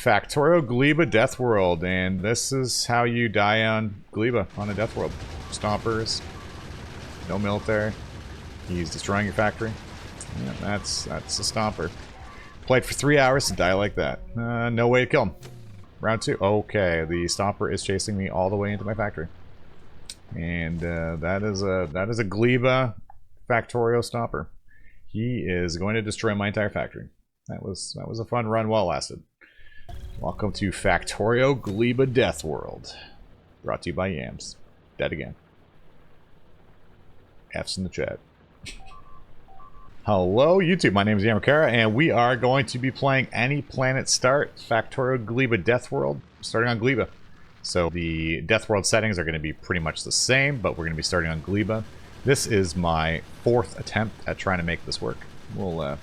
Factorial Gleba Deathworld, and this is how you die on Gleba on a Deathworld. Stompers, no military. He's destroying your factory. Yeah, that's a stomper. Played for 3 hours to die like that. No way to kill him. Round 2. Okay, the stomper is chasing me all the way into my factory, and that is a Gleba Factorial Stomper. He is going to destroy my entire factory. That was a fun run, well lasted. Welcome to Factorial Gleba Deathworld. Brought to you by Yams. Dead again. F's in the chat. Hello YouTube, my name is Yama, and we are going to be playing Any Planet Start Factorial Gleba Deathworld, starting on Gleba. So the Deathworld settings are going to be pretty much the same, but we're going to be starting on Gleba. This is my 4th attempt at trying to make this work. We'll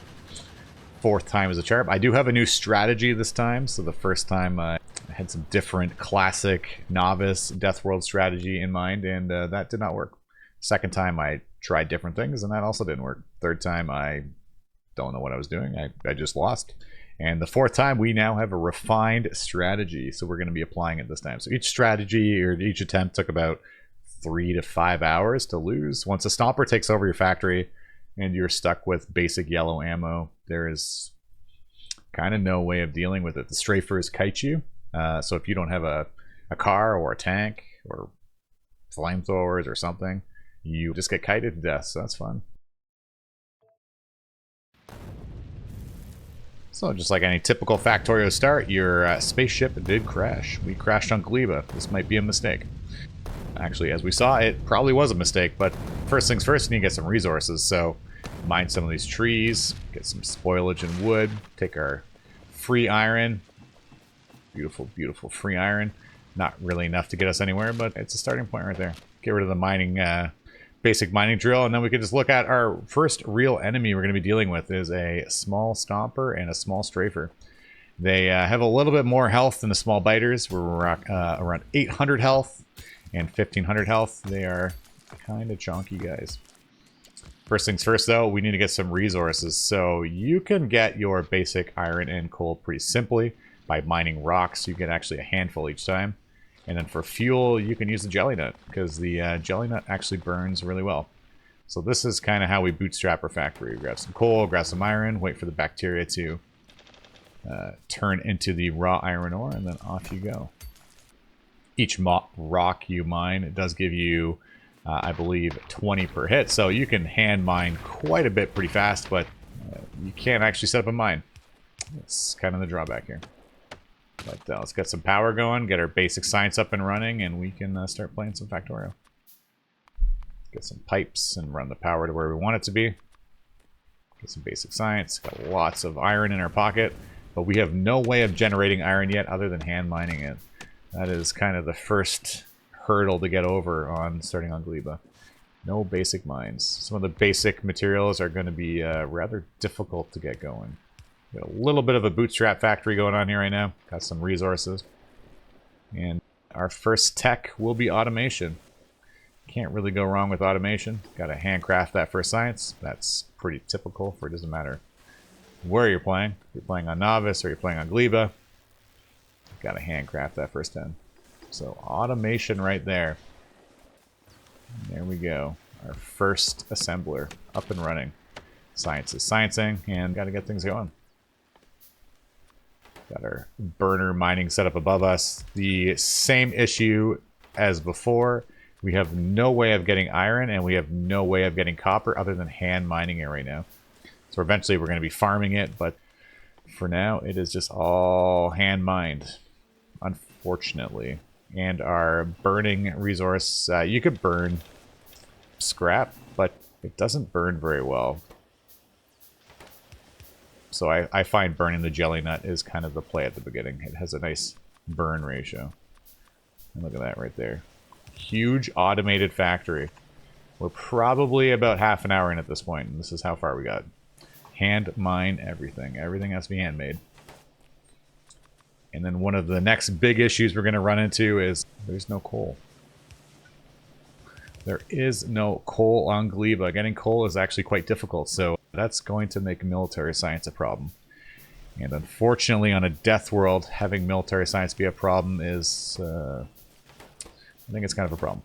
4th time is a charm. I do have a new strategy this time. So the first time I had some different classic novice Deathworld strategy in mind, and that did not work. Second time I tried different things, and that also didn't work. Third time I don't know what I was doing. I just lost. And the 4th time we now have a refined strategy, so we're going to be applying it this time. So each strategy or each attempt took about 3 to 5 hours to lose. Once a stomper takes over your factory and you're stuck with basic yellow ammo, there is kind of no way of dealing with it. The strafers kite you, so if you don't have a car or a tank or flamethrowers or something, you just get kited to death, so that's fun. So just like any typical Factorio start, your spaceship did crash. We crashed on Gleba. This might be a mistake. Actually, as we saw, it probably was a mistake, but first things first, you need to get some resources. So mine some of these trees, get some spoilage and wood, take our free iron. Beautiful, beautiful free iron. Not really enough to get us anywhere, but it's a starting point right there. Get rid of the mining, basic mining drill, and then we can just look at our first real enemy we're going to be dealing with is a small stomper and a small strafer. They have a little bit more health than the small biters. We're around 800 health and 1500 health. They are kind of chonky guys. First things first though, we need to get some resources. So you can get your basic iron and coal pretty simply by mining rocks. You get actually a handful each time. And then for fuel, you can use the jelly nut, because the jelly nut actually burns really well. So this is kind of how we bootstrap our factory. Grab some coal, grab some iron, wait for the bacteria to turn into the raw iron ore, and then off you go. Each rock you mine, it does give you, I believe, 20 per hit. So you can hand mine quite a bit pretty fast, but you can't actually set up a mine. That's kind of the drawback here. But let's get some power going, get our basic science up and running, and we can start playing some Factorial. Get some pipes and run the power to where we want it to be. Get some basic science. Got lots of iron in our pocket, but we have no way of generating iron yet other than hand mining it. That is kind of the first hurdle to get over on starting on Gleba. No basic mines. Some of the basic materials are going to be rather difficult to get going. Got a little bit of a bootstrap factory going on here right now. Got some resources. And our first tech will be automation. Can't really go wrong with automation. Got to handcraft that first science. That's pretty typical for it doesn't matter where you're playing. If you're playing on Novice or you're playing on Gleba, got to handcraft that first 10. So automation right there. There we go. Our first assembler up and running. Science is sciencing, and got to get things going. Got our burner mining set up above us. The same issue as before. We have no way of getting iron, and we have no way of getting copper other than hand mining it right now. So eventually we're going to be farming it, but for now it is just all hand mined, unfortunately. And our burning resource, you could burn scrap, but it doesn't burn very well. So I find burning the jelly nut is kind of the play at the beginning. It has a nice burn ratio. And look at that right there. Huge automated factory. We're probably about half an hour in at this point, and this is how far we got. Hand mine everything. Everything has to be handmade. And then one of the next big issues we're going to run into is there's no coal. There is no coal on Gleba. Getting coal is actually quite difficult, so that's going to make military science a problem. And unfortunately, on a death world, having military science be a problem is... I think it's kind of a problem.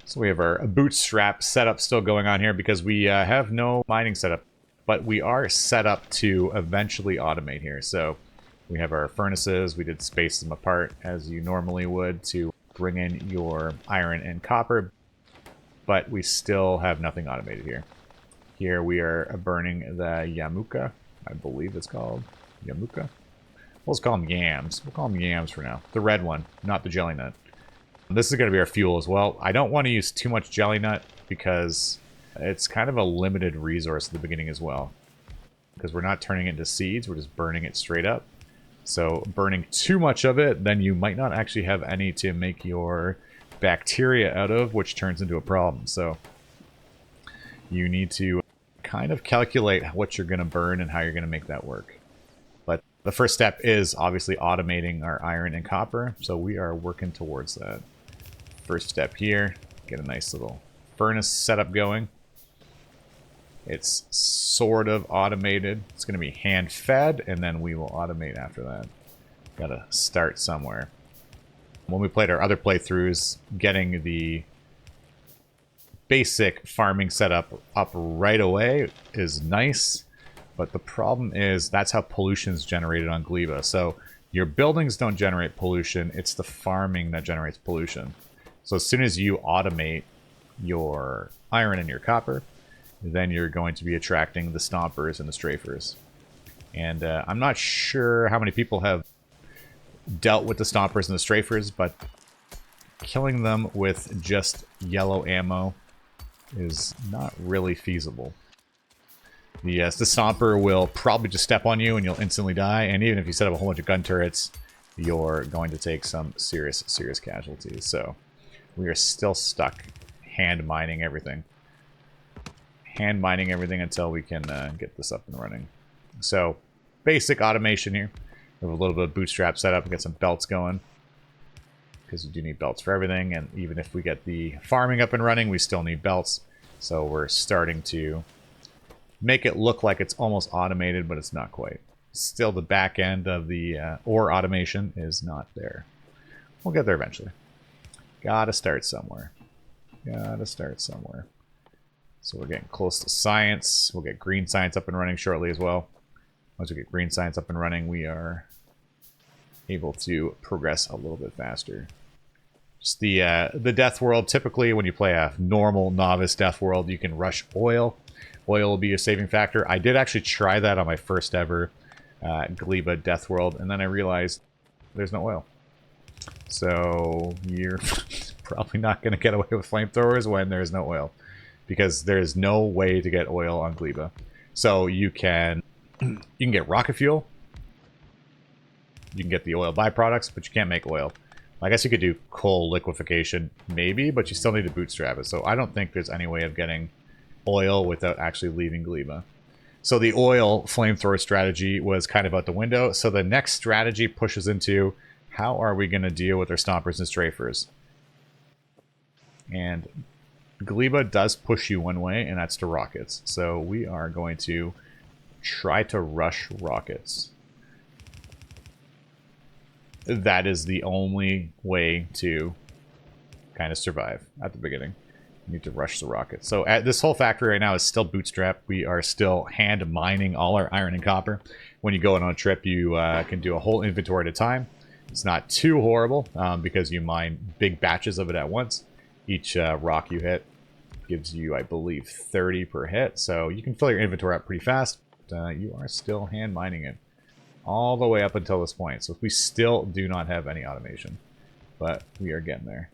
So we have our bootstrap setup still going on here because we have no mining setup. But we are set up to eventually automate here. So we have our furnaces. We did space them apart as you normally would to bring in your iron and copper. But we still have nothing automated here. Here we are burning the Yamuka. I believe it's called Yamuka. Let's call them yams. We'll call them yams for now. The red one, not the jelly nut. This is going to be our fuel as well. I don't want to use too much jelly nut because it's kind of a limited resource at the beginning as well. Because we're not turning it into seeds, we're just burning it straight up. So burning too much of it, then you might not actually have any to make your bacteria out of, which turns into a problem. So you need to kind of calculate what you're going to burn and how you're going to make that work. But the first step is obviously automating our iron and copper. So we are working towards that. First step here, get a nice little furnace setup going. It's sort of automated. It's going to be hand fed, and then we will automate after that. Gotta start somewhere. When we played our other playthroughs, getting the basic farming setup up right away is nice, but the problem is that's how pollution is generated on Gleba. So your buildings don't generate pollution, it's the farming that generates pollution. So as soon as you automate your iron and your copper, then you're going to be attracting the stompers and the strafers. And I'm not sure how many people have dealt with the stompers and the strafers, but killing them with just yellow ammo is not really feasible. The stomper will probably just step on you and you'll instantly die, and even if you set up a whole bunch of gun turrets, you're going to take some serious casualties. So we are still stuck hand mining everything. Hand mining everything until we can get this up and running. So basic automation here. We have a little bit of bootstrap set up and get some belts going, because you do need belts for everything. And even if we get the farming up and running, we still need belts. So we're starting to make it look like it's almost automated, but it's not quite. Still, the back end of the ore automation is not there. We'll get there eventually. Gotta start somewhere. Gotta start somewhere. So we're getting close to science. We'll get green science up and running shortly as well. Once we get green science up and running, we are able to progress a little bit faster. Just the death world, typically when you play a normal novice death world, you can rush oil. Oil will be a saving factor. I did actually try that on my first ever Gleba Deathworld, and then I realized there's no oil. So you're probably not going to get away with flamethrowers when there's no oil, because there's no way to get oil on Gleba. So you can get rocket fuel, you can get the oil byproducts, but you can't make oil. I guess you could do coal liquefaction, maybe, but you still need to bootstrap it. So I don't think there's any way of getting oil without actually leaving Gleba. So the oil flamethrower strategy was kind of out the window. So the next strategy pushes into, how are we going to deal with our stompers and strafers? And Gleba does push you one way, and that's to rockets. So we are going to try to rush rockets. That is the only way to kind of survive at the beginning. You need to rush the rockets. So this whole factory right now is still bootstrapped. We are still hand mining all our iron and copper. When you go on a trip, you can do a whole inventory at a time. It's not too horrible because you mine big batches of it at once. Each rock you hit gives you, I believe, 30 per hit. So you can fill your inventory up pretty fast. You are still hand mining it all the way up until this point. So we still do not have any automation, but we are getting there.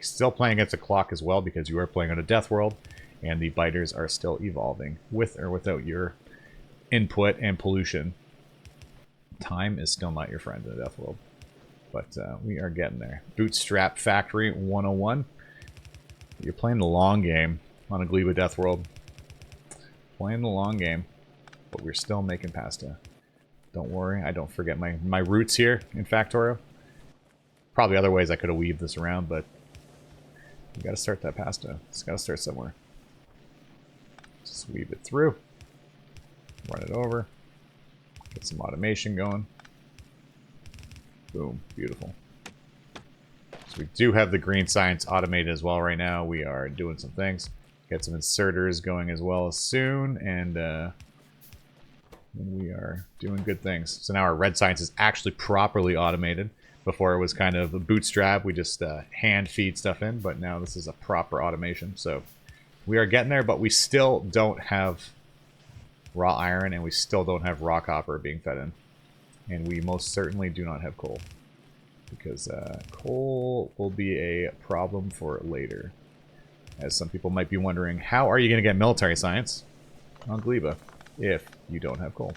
Still playing against the clock as well, because you are playing on a death world, and the biters are still evolving with or without your input and pollution. Time is still not your friend in the death world, but we are getting there. Bootstrap Factory 101. You're playing the long game on a Gleba Death World. Playing the long game, but we're still making pasta. Don't worry, I don't forget my roots here in Factorio. Probably other ways I could have weaved this around, but we gotta start that pasta. It's gotta start somewhere. Sweep it through. Run it over. Get some automation going. Boom. Beautiful. So we do have the green science automated as well right now. We are doing some things. Get some inserters going as well as soon. And we are doing good things. So now our red science is actually properly automated. Before it was kind of a bootstrap. We just hand feed stuff in. But now this is a proper automation. So we are getting there, but we still don't have raw iron, and we still don't have raw copper being fed in. And we most certainly do not have coal. Because coal will be a problem for later. As some people might be wondering, how are you going to get military science on Gleba if you don't have coal?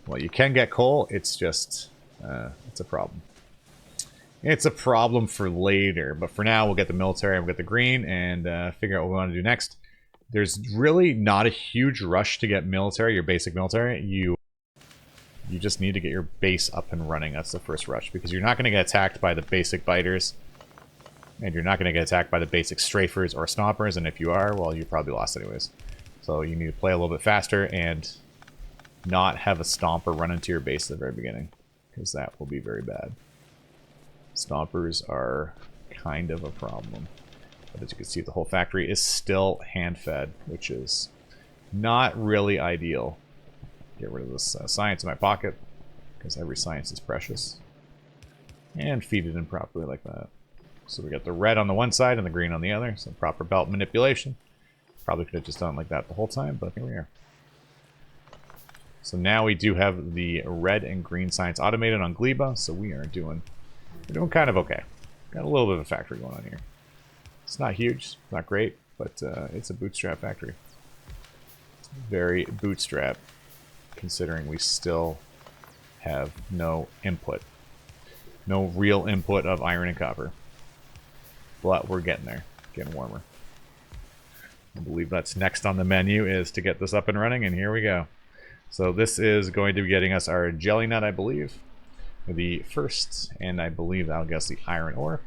Well, you can get coal, it's just, it's a problem. It's a problem for later, but for now we'll get the military, we'll get the green, and figure out what we want to do next. There's really not a huge rush to get military, your basic military. You just need to get your base up and running. That's the first rush, because you're not going to get attacked by the basic biters, and you're not going to get attacked by the basic strafers or stompers, and if you are, well, you're probably lost anyways. So you need to play a little bit faster and not have a stomper run into your base at the very beginning, because that will be very bad. Stompers are kind of a problem. But as you can see, the whole factory is still hand-fed, which is not really ideal. Get rid of this science in my pocket, because every science is precious. And feed it in properly like that. So we got the red on the one side and the green on the other. So proper belt manipulation. Probably could have just done it like that the whole time, but here we are. So now we do have the red and green science automated on Gleba, so we're doing kind of okay. Got a little bit of a factory going on here. It's not huge, not great, but it's a bootstrap factory. Very bootstrap, considering we still have no input. No real input of iron and copper. But we're getting there, getting warmer. I believe that's next on the menu is to get this up and running, and here we go. So this is going to be getting us our jelly nut, I believe. The first, and I believe that'll get us the iron ore.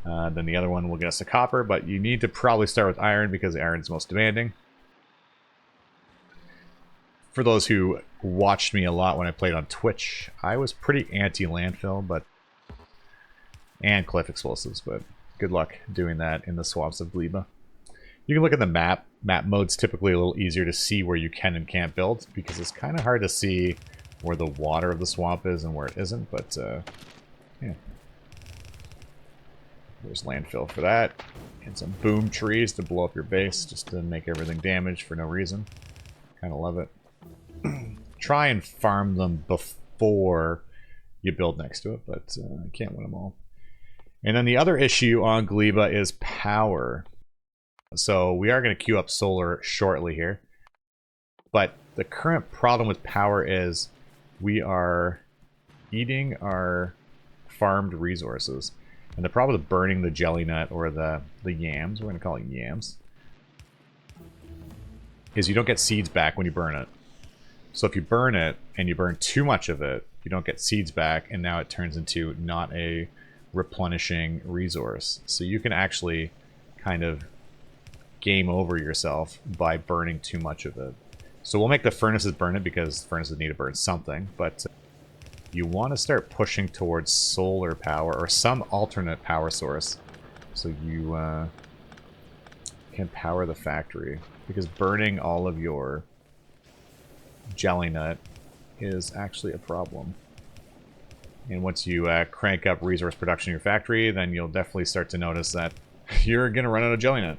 Then the other one will get us the copper, but you need to probably start with iron because the iron is most demanding. For those who watched me a lot when I played on Twitch, I was pretty anti-landfill, and cliff explosives, but good luck doing that in the swamps of Gleba. You can look at the map. Map mode's typically a little easier to see where you can and can't build, because it's kind of hard to see where the water of the swamp is and where it isn't, but yeah. There's landfill for that. And some boom trees to blow up your base, just to make everything damaged for no reason. Kind of love it. Try and farm them before you build next to it, but you can't win them all. And then the other issue on Gleba is power. So we are going to queue up solar shortly here. But the current problem with power is we are eating our farmed resources. And the problem with burning the jelly nut or the yams, we're going to call it yams, is you don't get seeds back when you burn it. So if you burn it and you burn too much of it, you don't get seeds back, and now it turns into not a replenishing resource. So you can actually kind of game over yourself by burning too much of it. So we'll make the furnaces burn it because furnaces need to burn something, but you want to start pushing towards solar power or some alternate power source so you can power the factory, because burning all of your jelly nut is actually a problem. And once you crank up resource production in your factory, then you'll definitely start to notice that you're going to run out of jelly nut.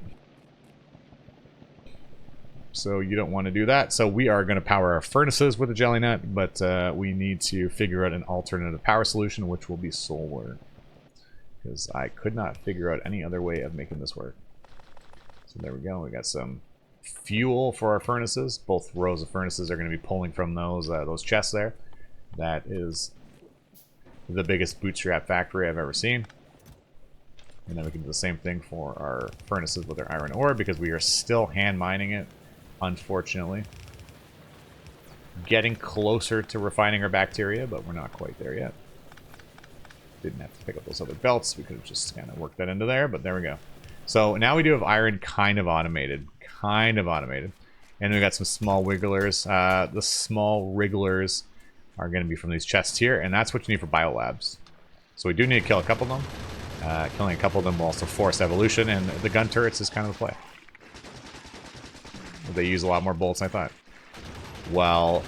So you don't want to do that. So we are going to power our furnaces with a jelly nut, but we need to figure out an alternative power solution, which will be solar. Because I could not figure out any other way of making this work. So there we go. We got some fuel for our furnaces. Both rows of furnaces are going to be pulling from those chests there. That is the biggest bootstrap factory I've ever seen. And then we can do the same thing for our furnaces with our iron ore, because we are still hand mining it, unfortunately. Getting closer to refining our bacteria, but we're not quite there yet. Didn't have to pick up those other belts. We could have just kind of worked that into there, but there we go. So now we do have iron kind of automated. Kind of automated. And we got some small wigglers. The small wrigglers are going to be from these chests here, and that's what you need for biolabs. So we do need to kill a couple of them. Killing a couple of them will also force evolution, and the gun turrets is kind of the play. They use a lot more bullets than I thought. While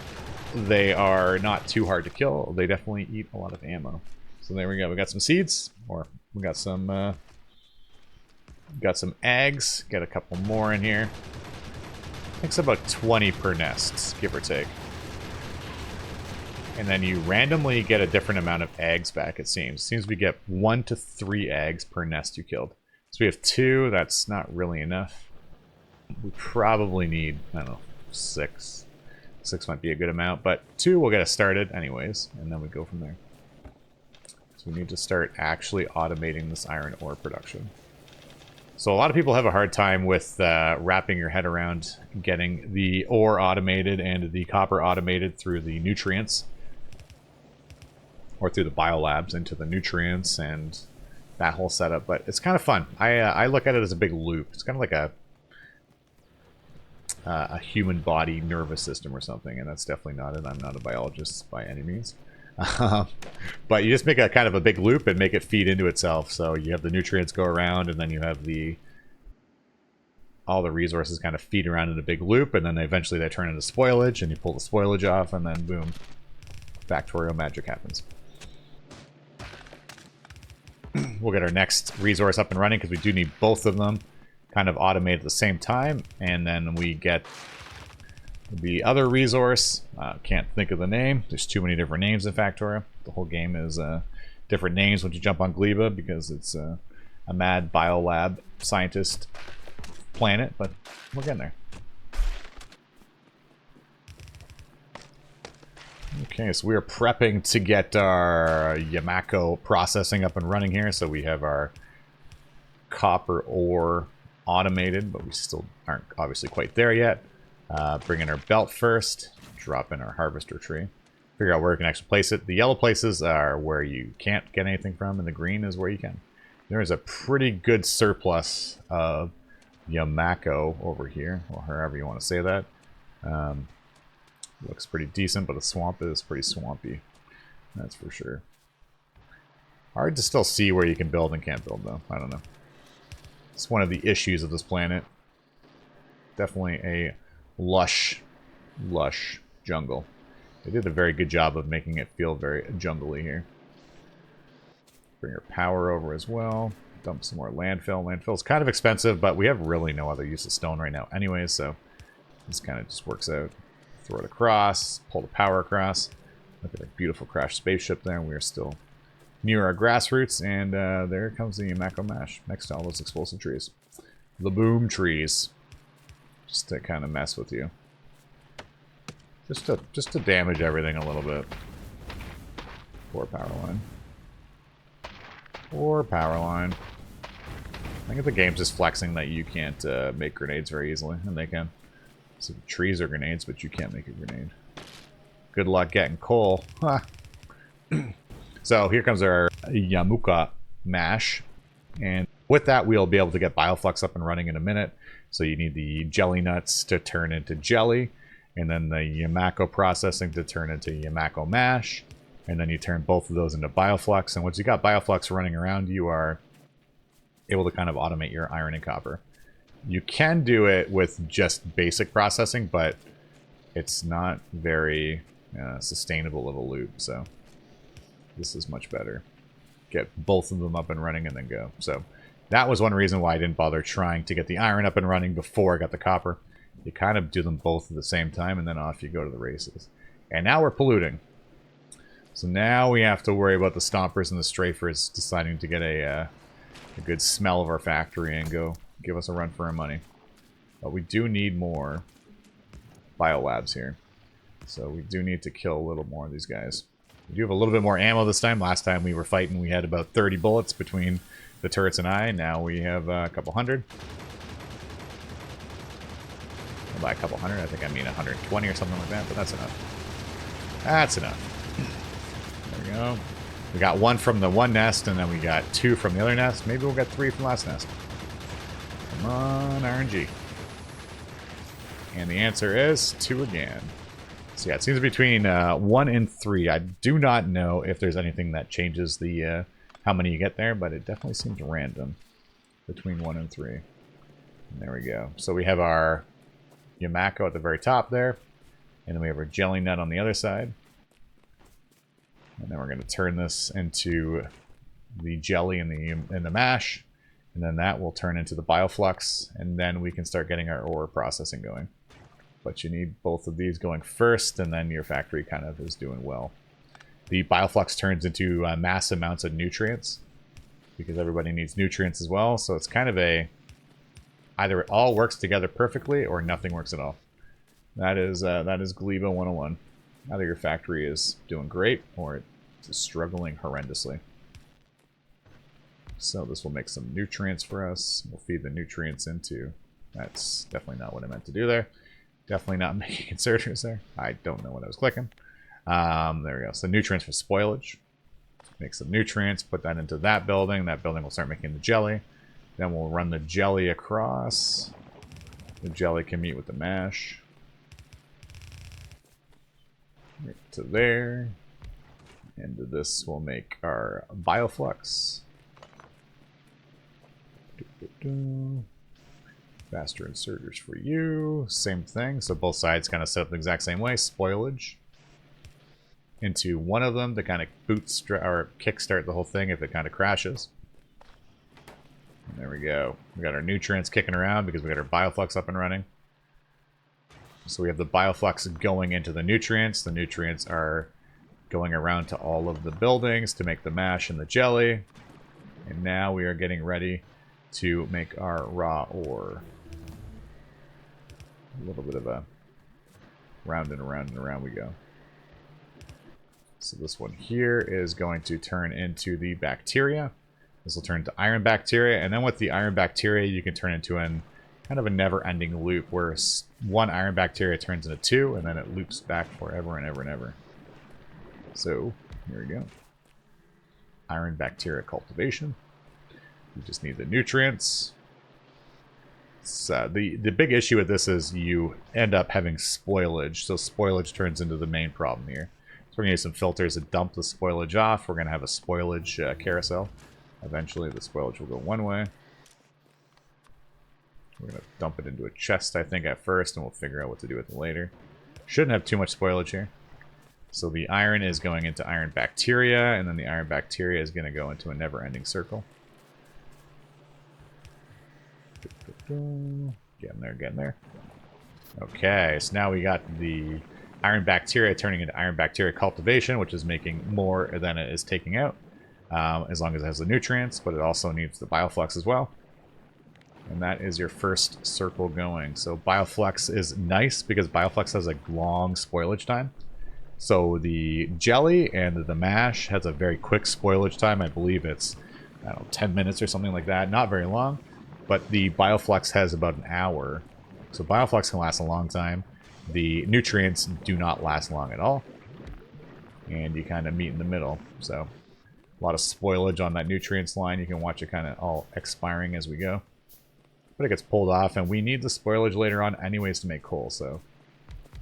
they are not too hard to kill, they definitely eat a lot of ammo. So there we go. We got some seeds, or we got some eggs. Got a couple more in here. I think it's about 20 per nest, give or take. And then you randomly get a different amount of eggs back, it seems. It seems we get 1 to 3 eggs per nest you killed. So we have 2. That's not really enough. We probably need, I don't know, 6. 6 might be a good amount, but 2 will get us started anyways, and then we go from there. So we need to start actually automating this iron ore production. So a lot of people have a hard time with wrapping your head around getting the ore automated and the copper automated through the nutrients. Or through the biolabs into the nutrients and that whole setup. But it's kind of fun. I look at it as a big loop. It's kind of like a human body nervous system or something. And that's definitely not it. I'm not a biologist by any means. But you just make a kind of a big loop and make it feed into itself. So you have the nutrients go around, and then you have all the resources kind of feed around in a big loop, and then eventually they turn into spoilage, and you pull the spoilage off, and then boom, factorial magic happens. We'll get our next resource up and running because we do need both of them kind of automated at the same time, and then we get the other resource. Can't think of the name. There's too many different names in Factorio. The whole game is different names once you jump on Gleba because it's a mad biolab scientist planet, but we're getting there. Okay, so we are prepping to get our Yamako processing up and running here. So we have our copper ore automated, but we still aren't obviously quite there yet. Bring in our belt first, drop in our harvester tree, figure out where we can actually place it. The yellow places are where you can't get anything from, and the green is where you can. There is a pretty good surplus of Yamako over here, or however you want to say that. Looks pretty decent, but the swamp is pretty swampy. That's for sure. Hard to still see where you can build and can't build, though. I don't know. It's one of the issues of this planet. Definitely a lush jungle. They did a very good job of making it feel very jungly here. Bring our power over as well. Dump some more landfill. Landfill's kind of expensive, but we have really no other use of stone right now anyways, so this kind of just works out. Throw it across, pull the power across. Look at that beautiful crashed spaceship there. We are still near our grassroots, and there comes the Yamako mash next to all those explosive trees. The boom trees. Just to kind of mess with you. Just to damage everything a little bit. Poor power line. Poor power line. I think the game's just flexing that you can't make grenades very easily, and they can. So the trees are grenades, but you can't make a grenade. Good luck getting coal. So here comes our Yamuka mash. And with that, we'll be able to get Bioflux up and running in a minute. So you need the jelly nuts to turn into jelly. And then the Yamako processing to turn into Yamako mash. And then you turn both of those into Bioflux. And once you got Bioflux running around, you are able to kind of automate your iron and copper. You can do it with just basic processing, but it's not very sustainable of a loop, so this is much better. Get both of them up and running and then go. So that was one reason why I didn't bother trying to get the iron up and running before I got the copper. You kind of do them both at the same time, and then off you go to the races. And now we're polluting. So now we have to worry about the stompers and the strafers deciding to get a good smell of our factory and go give us a run for our money. But we do need more biolabs here. So we do need to kill a little more of these guys. We do have a little bit more ammo this time. Last time we were fighting, we had about 30 bullets between the turrets and I. Now we have a couple hundred. Well, by a couple hundred, I think I mean 120 or something like that, but that's enough. That's enough. There we go. We got one from the one nest, and then we got 2 from the other nest. Maybe we'll get 3 from last nest. Come on, RNG. And the answer is 2 again. So yeah, it seems between 1 and 3. I do not know if there's anything that changes the how many you get there, but it definitely seems random between 1 and 3. And there we go. So we have our Yamako at the very top there. And then we have our jelly nut on the other side. And then we're going to turn this into the jelly and the mash. And then that will turn into the bioflux. And then we can start getting our ore processing going. But you need both of these going first, and then your factory kind of is doing well. The bioflux turns into mass amounts of nutrients, because everybody needs nutrients as well. So it's kind of a, either it all works together perfectly, or nothing works at all. That is Gleba 101. Either your factory is doing great, or it's struggling horrendously. So this will make some nutrients for us. We'll feed the nutrients into... That's definitely not what I meant to do there. Definitely not making inserters there. I don't know what I was clicking. There we go. So nutrients for spoilage. Make some nutrients, put that into that building. That building will start making the jelly. Then we'll run the jelly across. The jelly can meet with the mash. Right to there. And this will make our bioflux. Faster inserters for you. Same thing. So both sides kind of set up the exact same way. Spoilage into one of them to kind of bootstrap or kickstart the whole thing if it kind of crashes. And there we go. We got our nutrients kicking around because we got our bioflux up and running. So we have the bioflux going into the nutrients. The nutrients are going around to all of the buildings to make the mash and the jelly. And now we are getting ready to make our raw ore. A little bit of a round and around and around we go. So this one here is going to turn into the bacteria. This will turn into iron bacteria, and then with the iron bacteria you can turn into an kind of a never-ending loop where one iron bacteria turns into 2 and then it loops back forever and ever and ever. So here we go. Iron bacteria cultivation. You just need the nutrients. The big issue with this is you end up having spoilage. So spoilage turns into the main problem here. So we're going to use some filters to dump the spoilage off. We're going to have a spoilage carousel. Eventually the spoilage will go one way. We're going to dump it into a chest, I think, at first, and we'll figure out what to do with it later. Shouldn't have too much spoilage here. So the iron is going into iron bacteria, and then the iron bacteria is going to go into a never-ending circle. Getting there, getting there. Okay, so now we got the iron bacteria turning into iron bacteria cultivation, which is making more than it is taking out, as long as it has the nutrients, but it also needs the bioflux as well. And that is your first circle going. So bioflux is nice because bioflux has a long spoilage time. So the jelly and the mash has a very quick spoilage time. I believe it's, I don't know, 10 minutes or something like that. Not very long. But the bioflux has about an hour. So bioflux can last a long time. The nutrients do not last long at all. And you kind of meet in the middle. So a lot of spoilage on that nutrients line. You can watch it kind of all expiring as we go. But it gets pulled off, and we need the spoilage later on anyways to make coal. So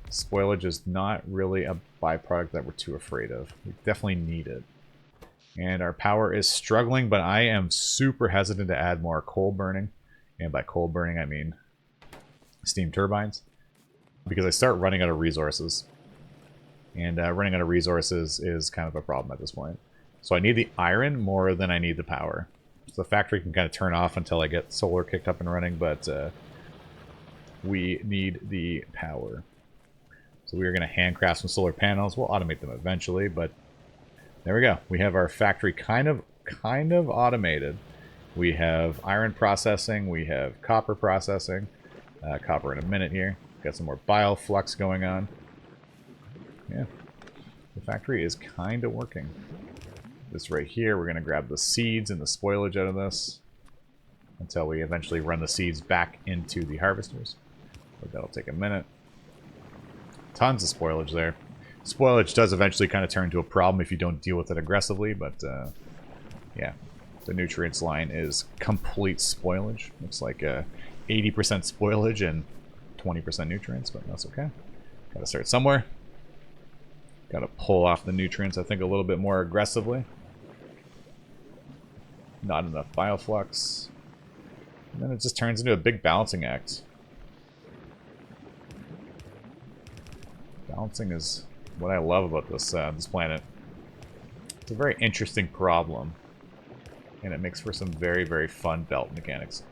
spoilage is not really a byproduct that we're too afraid of. We definitely need it. And our power is struggling, but I am super hesitant to add more coal burning. And by coal burning, I mean steam turbines. Because I start running out of resources. And running out of resources is kind of a problem at this point. So I need the iron more than I need the power. So the factory can kind of turn off until I get solar kicked up and running, but we need the power. So we are going to handcraft some solar panels. We'll automate them eventually, but there we go. We have our factory kind of automated. We have iron processing. We have copper processing. Copper in a minute here. Got some more bioflux going on. Yeah, the factory is kind of working. This right here, we're going to grab the seeds and the spoilage out of this until we eventually run the seeds back into the harvesters. But that'll take a minute. Tons of spoilage there. Spoilage does eventually kind of turn into a problem if you don't deal with it aggressively, but yeah, the nutrients line is complete spoilage. Looks like 80% spoilage and 20% nutrients, but that's okay. Gotta start somewhere. Gotta pull off the nutrients, I think, a little bit more aggressively. Not enough bioflux. And then it just turns into a big balancing act. Balancing is what I love about this this planet. It's a very interesting problem, and it makes for some very, very fun belt mechanics.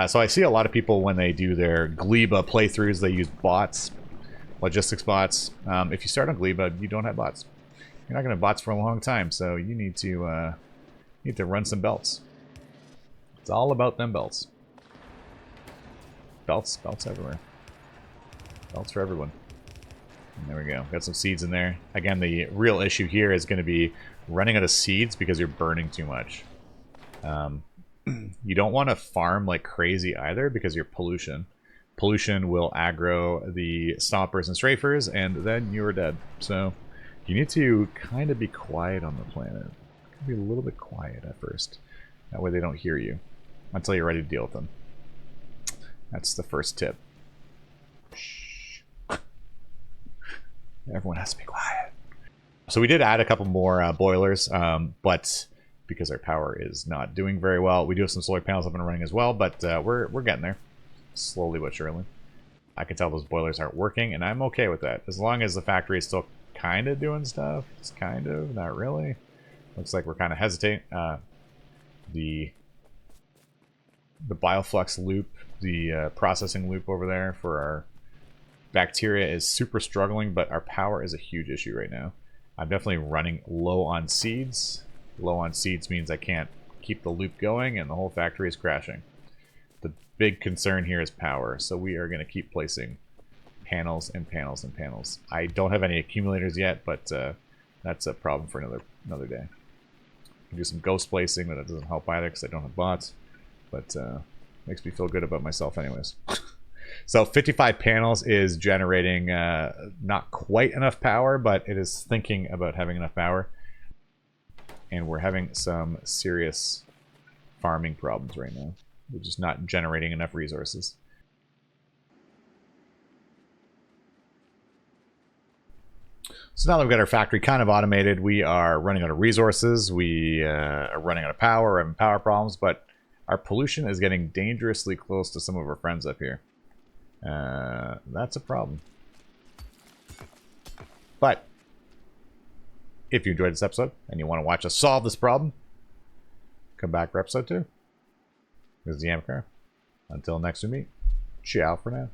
So I see a lot of people when they do their Gleba playthroughs, they use bots, logistics bots. If you start on Gleba, you don't have bots. You're not going to have bots for a long time, so you need to run some belts. It's all about them belts. Belts everywhere. Belts for everyone. And there we go. Got some seeds in there. Again, the real issue here is going to be running out of seeds because you're burning too much. You don't want to farm like crazy either because you're pollution. Pollution will aggro the stompers and strafers, and then you're dead. So you need to kind of be quiet on the planet. Be a little bit quiet at first. That way they don't hear you until you're ready to deal with them. That's the first tip. Shh. Everyone has to be quiet. So we did add a couple more boilers, but because our power is not doing very well, we do have some solar panels up and running as well, but we're getting there. Slowly but surely. I can tell those boilers aren't working, and I'm okay with that. As long as the factory is still kind of doing stuff. It's kind of, not really. Looks like we're kind of hesitating. The bioflux loop, the processing loop over there for our bacteria is super struggling, but our power is a huge issue right now. I'm definitely running low on seeds. Low on seeds means I can't keep the loop going, and the whole factory is crashing. The big concern here is power, so we are going to keep placing panels and panels and panels. I don't have any accumulators yet, but that's a problem for another day. I can do some ghost placing, but that doesn't help either because I don't have bots. But makes me feel good about myself anyways. So 55 panels is generating not quite enough power, but it is thinking about having enough power. And we're having some serious farming problems right now. We're just not generating enough resources. So now that we've got our factory kind of automated, we are running out of resources, we are running out of power, we're having power problems, but our pollution is getting dangerously close to some of our friends up here. That's a problem. But if you enjoyed this episode and you want to watch us solve this problem, come back for episode 2. This is the Yama. Until next we meet, ciao for now.